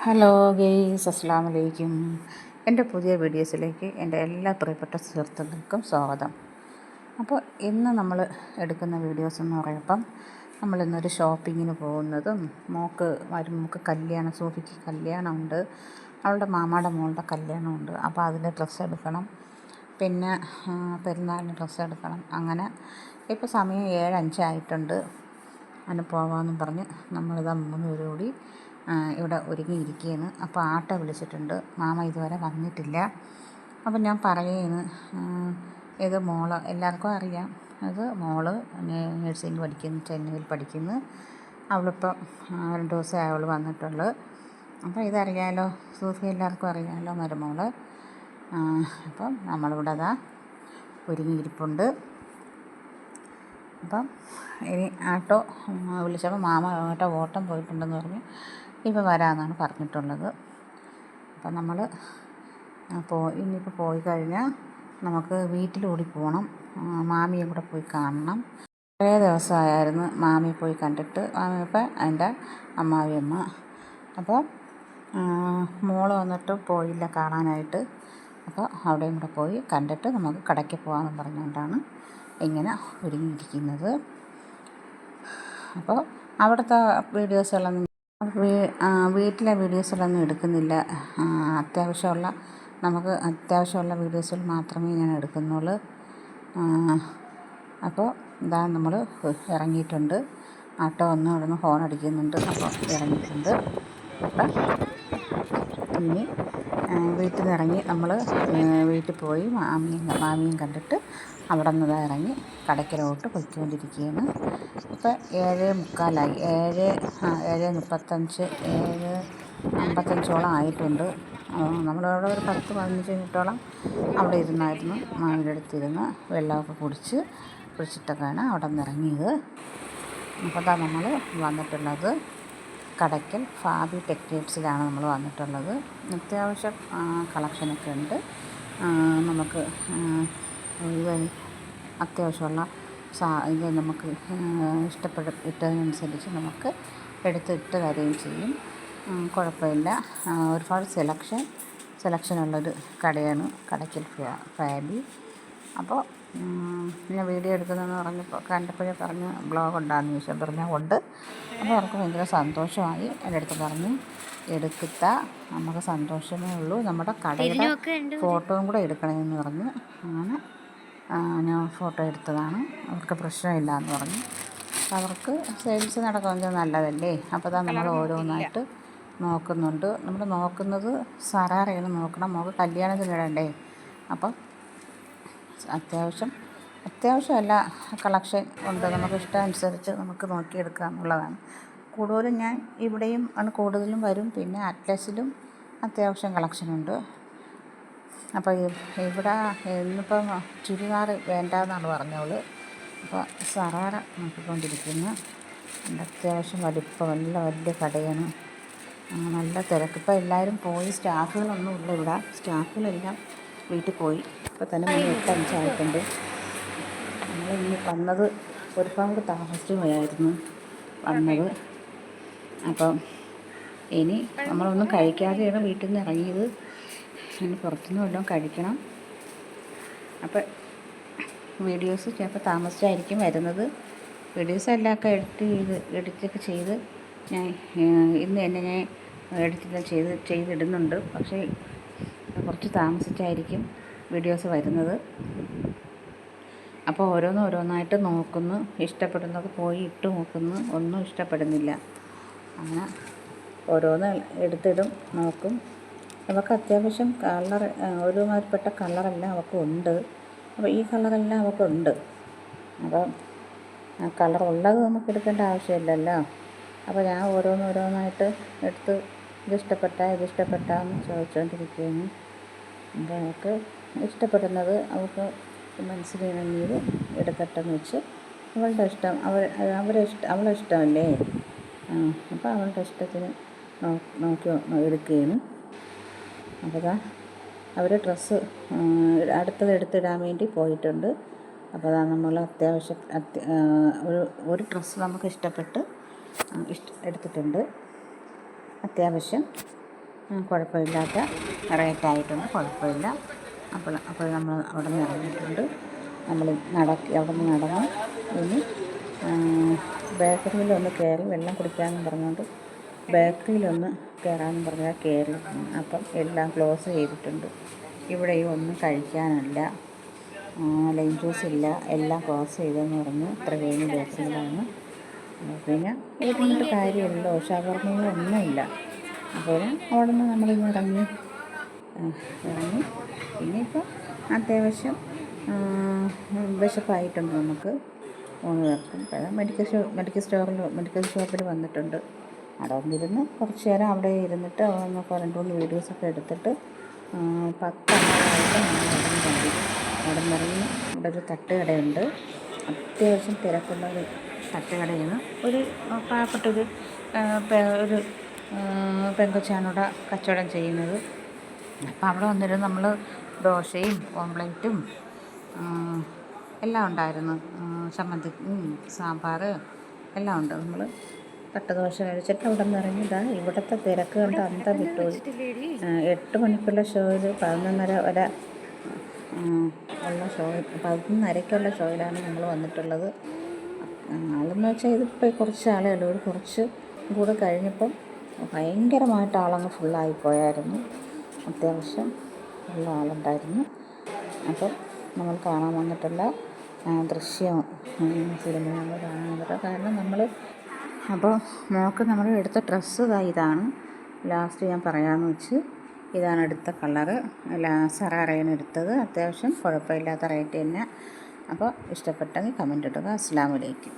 Hello guys, അസ്സലാമു അലൈക്കും. എൻ്റെ പുതിയ വീഡിയോസിലേക്ക് എൻ്റെ എല്ലാ പ്രിയപ്പെട്ട സുഹൃത്തുക്കൾക്കും സ്വാഗതം. അപ്പോൾ ഇന്ന് നമ്മൾ എടുക്കുന്ന വീഡിയോസ് എന്ന് പറയുമ്പം നമ്മളിന്നൊരു ഷോപ്പിങ്ങിന് പോകുന്നതും മരുമോൾക്ക് കല്യാണം, സൂഫിക്ക് കല്യാണമുണ്ട്, അവളുടെ മാമാടെ മോളുടെ കല്യാണമുണ്ട്. അപ്പോൾ അതിന് ഡ്രസ്സ് എടുക്കണം, പിന്നെ പെരുന്നാളിന് ഡ്രസ്സ് എടുക്കണം. അങ്ങനെ ഇപ്പോൾ സമയം 7:05 ആയിട്ടുണ്ട്. അതിന് പോകാമെന്നും പറഞ്ഞ് നമ്മളിതാ 3 പേരും കൂടി ഇവിടെ ഒരുങ്ങിയിരിക്കുകയാണ്. അപ്പോൾ ആട്ടോ വിളിച്ചിട്ടുണ്ട്, മാമ ഇതുവരെ വന്നിട്ടില്ല. അപ്പം ഞാൻ പറയുകയാണ്, ഇത് മോള് എല്ലാവർക്കും അറിയാം, അത് മോള് നഴ്സിംഗ് പഠിക്കുന്നു, ചെന്നൈയിൽ പഠിക്കുന്നു. അവളിപ്പം 2 ദിവസമേ അവൾ വന്നിട്ടുള്ളൂ. അപ്പോൾ ഇതറിയാലോ, സൂഫി എല്ലാവർക്കും അറിയാമല്ലോ, മരുമോള്. അപ്പം നമ്മളിവിടെ അതാ ഒരുങ്ങിയിരിപ്പുണ്ട്. അപ്പം ഇനി ആട്ടോ വിളിച്ചപ്പോൾ മാമ ആട്ടോ ഓട്ടം പോയിട്ടുണ്ടെന്ന് പറഞ്ഞ് ഇപ്പോൾ വരാമെന്നാണ് പറഞ്ഞിട്ടുള്ളത്. അപ്പം നമ്മൾ ഇനിയിപ്പോൾ പോയി കഴിഞ്ഞാൽ നമുക്ക് വീട്ടിലൂടി പോകണം, മാമിയെ കൂടെ പോയി കാണണം. കുറേ ദിവസമായിരുന്നു മാമിയെ പോയി കണ്ടിട്ട്. മാമി ഇപ്പം എൻ്റെ അമ്മാവിയമ്മ. അപ്പോൾ മോള് വന്നിട്ട് പോയില്ല കാണാനായിട്ട്. അപ്പോൾ അവിടെയും കൂടെ പോയി കണ്ടിട്ട് നമുക്ക് കടയ്ക്ക് പോകാമെന്ന് പറഞ്ഞുകൊണ്ടാണ് ഇങ്ങനെ ഒരുങ്ങിയിരിക്കുന്നത്. അപ്പോൾ അവിടുത്തെ വീഡിയോസുകളൊന്നും വീട്ടിലെ വീഡിയോസുകളൊന്നും എടുക്കുന്നില്ല. നമുക്ക് അത്യാവശ്യമുള്ള വീഡിയോസുകൾ മാത്രമേ ഞാൻ എടുക്കുന്നുള്ളൂ. അപ്പോൾ ഇതാ നമ്മൾ ഇറങ്ങിയിട്ടുണ്ട്. ആട്ടോ വന്ന് അവിടെ നിന്ന് ഹോൺ അടിക്കുന്നുണ്ട്. അപ്പോൾ ഇറങ്ങിയിട്ടുണ്ട്. അപ്പം ഇനി വീട്ടിൽ നിന്ന് ഇറങ്ങി നമ്മൾ വീട്ടിൽ പോയി മാമിയും കണ്ടിട്ട് അവിടെ നിന്ന് ഇറങ്ങി കടയ്ക്കലോട്ട് പൊയ്ക്കൊണ്ടിരിക്കുകയാണ്. ഇപ്പോൾ 7:45 7:35 7:55 ആയിട്ടുണ്ട്. നമ്മളവിടെ ഒരു 10-15 മിനിറ്റോളം അവിടെ ഇരുന്നായിരുന്നു. മാമിയുടെ അടുത്തിരുന്ന് വെള്ളമൊക്കെ കുടിച്ചിട്ടൊക്കെയാണ് അവിടെ നിന്ന് ഇറങ്ങിയത്. അപ്പോൾ അതാ നമ്മൾ വന്നിട്ടുള്ളത് കടയ്ക്കൽ ഫാബി ടെക്സ്റ്റൈൽസിലാണ് നമ്മൾ വന്നിട്ടുള്ളത്. അത്യാവശ്യം കളക്ഷനൊക്കെ ഉണ്ട്. നമുക്ക് അത്യാവശ്യമുള്ള ഇത് നമുക്ക് ഇട്ടതിനനുസരിച്ച് നമുക്ക് എടുത്തിട്ട് തരികയും ചെയ്യും. കുഴപ്പമില്ല. ഒരുപാട് സെലക്ഷനുള്ളൊരു കടയാണ് കടയ്ക്കൽ ഫാബി. അപ്പോൾ ഞാൻ വീഡിയോ എടുക്കുന്നതെന്ന് കണ്ടപ്പോഴേ പറഞ്ഞ് ബ്ലോഗ് ഉണ്ടാകുന്ന ചോദിച്ചാൽ പറഞ്ഞാൽ ഉണ്ട്. അപ്പോൾ അവർക്ക് ഭയങ്കര സന്തോഷമായി. എൻ്റെ അടുത്ത് പറഞ്ഞു, എടുക്കുക, നമുക്ക് സന്തോഷമേ ഉള്ളൂ, നമ്മുടെ കടയുടെ ഫോട്ടോയും കൂടെ എടുക്കണമെന്ന് പറഞ്ഞ് അങ്ങനെ ഞാൻ ഫോട്ടോ എടുത്തതാണ്. അവർക്ക് പ്രശ്നമില്ല എന്ന് പറഞ്ഞു. അവർക്ക് സെയിൽസ് നടക്കുന്നത് നല്ലതല്ലേ. അപ്പോൾ അതാ നമ്മൾ ഓരോന്നായിട്ട് നോക്കുന്നുണ്ട്. നമ്മൾ നോക്കുന്നത് സറാറയാണ് നോക്കണം, നമുക്ക് കല്യാണത്തിന് ഇടണ്ടേ. അപ്പം അത്യാവശ്യമല്ല കളക്ഷൻ ഉണ്ട്, നമുക്ക് ഇഷ്ടമനുസരിച്ച് നമുക്ക് നോക്കിയെടുക്കുക എന്നുള്ളതാണ്. കൂടുതലും ഞാൻ ഇവിടെയും ആണ് കൂടുതലും വരും. പിന്നെ അറ്റ്ലസിലും അത്യാവശ്യം കളക്ഷനുണ്ട്. അപ്പോൾ ഇവിടെ ഇന്നിപ്പം ചുരിദാർ വേണ്ടാന്നാണ് പറഞ്ഞവള്. അപ്പോൾ സറാറ നോക്കിക്കൊണ്ടിരിക്കുന്നു. അത്യാവശ്യം വലിയ കടയാണ്, നല്ല തിരക്ക്. ഇപ്പോൾ എല്ലാവരും പോയി, സ്റ്റാഫുകളൊന്നുമില്ല ഇവിടെ, സ്റ്റാഫുകളെല്ലാം വീട്ടിൽ പോയി. ഇപ്പോൾ തന്നെ 8:05 ആയിട്ടുണ്ട്. നമ്മൾ ഇനി വന്നത് ഒരുപാട് താമസിച്ചു പോയായിരുന്നു വന്നത്. അപ്പം ഇനി നമ്മളൊന്നും കഴിക്കാതെയാണ് വീട്ടിൽ നിന്ന് ഇറങ്ങിയത്. ഇനി പുറത്തുനിന്ന് വല്ലതും കഴിക്കണം. അപ്പോൾ വീഡിയോസ് ചിലപ്പോൾ താമസിച്ചായിരിക്കും വരുന്നത്. വീഡിയോസ് എല്ലാമൊക്കെ എഡിറ്റൊക്കെ ചെയ്ത് ഞാൻ ഇന്ന് തന്നെ ഞാൻ എഡിറ്റെല്ലാം ചെയ്തിടുന്നുണ്ട്. പക്ഷേ കുറച്ച് താമസിച്ചായിരിക്കും വീഡിയോസ് വരുന്നത്. അപ്പോൾ ഓരോന്നായിട്ട് നോക്കുന്നു, ഇഷ്ടപ്പെടുന്നത് പോയി ഇട്ട് നോക്കുന്നു, ഒന്നും ഇഷ്ടപ്പെടുന്നില്ല. അങ്ങനെ ഓരോന്ന് എടുത്തിടും, നോക്കും. അവൾക്ക് അത്യാവശ്യം ഒരുമാതിരിപ്പെട്ട കളറെല്ലാം അവൾക്കുണ്ട്. അപ്പോൾ ഈ കളറെല്ലാം അവൾക്കുണ്ട്. അപ്പം കളറുള്ളത് നമുക്ക് എടുക്കേണ്ട ആവശ്യമില്ലല്ലോ. അപ്പോൾ ഞാൻ ഓരോന്നായിട്ട് എടുത്ത് ഇതിഷ്ടപ്പെട്ടാന്ന് ചോദിച്ചുകൊണ്ടിരിക്കുകയാണ്. അപ്പോൾ അവൾക്ക് ഇഷ്ടപ്പെടുന്നത് അവൾക്ക് മനസ്സിലിണങ്ങിയത് എടുക്കട്ടെന്ന് വെച്ച് അവളുടെ ഇഷ്ടം അവളെ ഇഷ്ടമല്ലേ. അപ്പോൾ അവളുടെ ഇഷ്ടത്തിന് നോക്കി എടുക്കുകയാണ്. അപ്പോൾ അവർ ഡ്രസ്സ് അടുത്തത് എടുത്തിടാൻ വേണ്ടി പോയിട്ടുണ്ട്. അപ്പോൾ നമ്മൾ അത്യാവശ്യം ഒരു ഡ്രസ്സ് നമുക്ക് ഇഷ്ടപ്പെട്ട് എടുത്തിട്ടുണ്ട്. അത്യാവശ്യം കുഴപ്പമില്ലാത്ത റേറ്റായിട്ടുണ്ട്, കുഴപ്പമില്ല. അപ്പോൾ നമ്മൾ അവിടെ നിന്ന് ഇറങ്ങിയിട്ടുണ്ട്. നമ്മൾ അവിടെ നിന്ന് നടന്ന് ഇനി ബേക്കറിയിലൊന്ന് കയറി വെള്ളം കുടിക്കാമെന്ന് പറഞ്ഞുകൊണ്ട് ബേക്കറിയിലൊന്ന് കയറാമെന്ന് പറഞ്ഞാൽ കയറി. അപ്പം എല്ലാം ക്ലോസ് ചെയ്തിട്ടുണ്ട്. ഇവിടെയും ഒന്നും കഴിക്കാനില്ല, ലൈം ജ്യൂസ് ഇല്ല, എല്ലാം ക്ലോസ് ചെയ്തെന്ന് പറഞ്ഞു. ത്രിവേണി ബേക്കറിയിലാണ്. പിന്നെ ഇരുന്നിട്ട് കാര്യമില്ലല്ലോ, ഷവർമ്മയോ ഒന്നുമില്ല. അപ്പോൾ അവിടെ നിന്ന് നമ്മളിന്ന് ഇറങ്ങി. പിന്നെ ഇപ്പോൾ അത്യാവശ്യം വിശപ്പായിട്ടുണ്ട് നമുക്ക് 3 പേർക്കും. മെഡിക്കൽ ഷോപ്പിൽ വന്നിട്ടുണ്ട്. അവിടെ വന്നിരുന്ന് കുറച്ച് നേരം അവിടെ ഇരുന്നിട്ട് ഒന്ന് 2-3 വീഡിയോസൊക്കെ എടുത്തിട്ട് 10:00 അവിടെ നിന്നിറങ്ങി. ഇവിടെ ഒരു തട്ടുകടയുണ്ട്, അത്യാവശ്യം തിരക്കുള്ള ഒരു തട്ടുകടയിൽ നിന്ന് ഒരു പാവപ്പെട്ടൊരു ഒരു പെങ്കൊച്ചാണ് കച്ചവടം ചെയ്യുന്നത്. അപ്പോൾ അവിടെ വന്നിരുന്ന് നമ്മൾ ദോശയും ഓംപ്ലേറ്റും എല്ലാം ഉണ്ടായിരുന്നു, ചമ്മന്തി, സാമ്പാർ എല്ലാം ഉണ്ട്. നമ്മൾ തട്ടുദോശ കഴിച്ചിട്ട് അവിടെ നിന്ന് ഇറങ്ങി. ഇവിടുത്തെ തിരക്ക് കണ്ട് അന്തം വിട്ടുപോയി. 8 മണിക്കുള്ള ഷോയിൽ 11:30 വരെ ഉള്ള ഷോയിൽ 11:30-ക്കുള്ള ഷോയിലാണ് നമ്മൾ വന്നിട്ടുള്ളത്. ആളെന്ന് വെച്ചാൽ ഇതിപ്പോൾ കുറച്ച് ആളേ ഉള്ളൂ. കുറച്ച് കൂടെ കഴിഞ്ഞപ്പം ഭയങ്കരമായിട്ട് ആളങ്ങ് ഫുള്ളായിപ്പോയായിരുന്നു. അത്യാവശ്യം ഉള്ള ആളുണ്ടായിരുന്നു. അപ്പം നമ്മൾ കാണാൻ വന്നിട്ടുള്ള ദൃശ്യം സിനിമ നമ്മൾ കാണാൻ വന്നിട്ട്. കാരണം അപ്പോൾ മോൾക്ക് നമ്മൾ എടുത്ത ഡ്രസ്സ് ഇതാണ്. ലാസ്റ്റ് ഞാൻ പറയാമെന്ന് വെച്ച് ഇതാണ് എടുത്ത കളറ്. സറാറയാണ് എടുത്തത്. അത്യാവശ്യം കുഴപ്പമില്ലാത്ത റേറ്റ് തന്നെ. അപ്പോൾ ഇഷ്ടപ്പെട്ടെങ്കിൽ കമൻറ്റ് ഇടുക. അസ്സലാമു അലൈക്കും.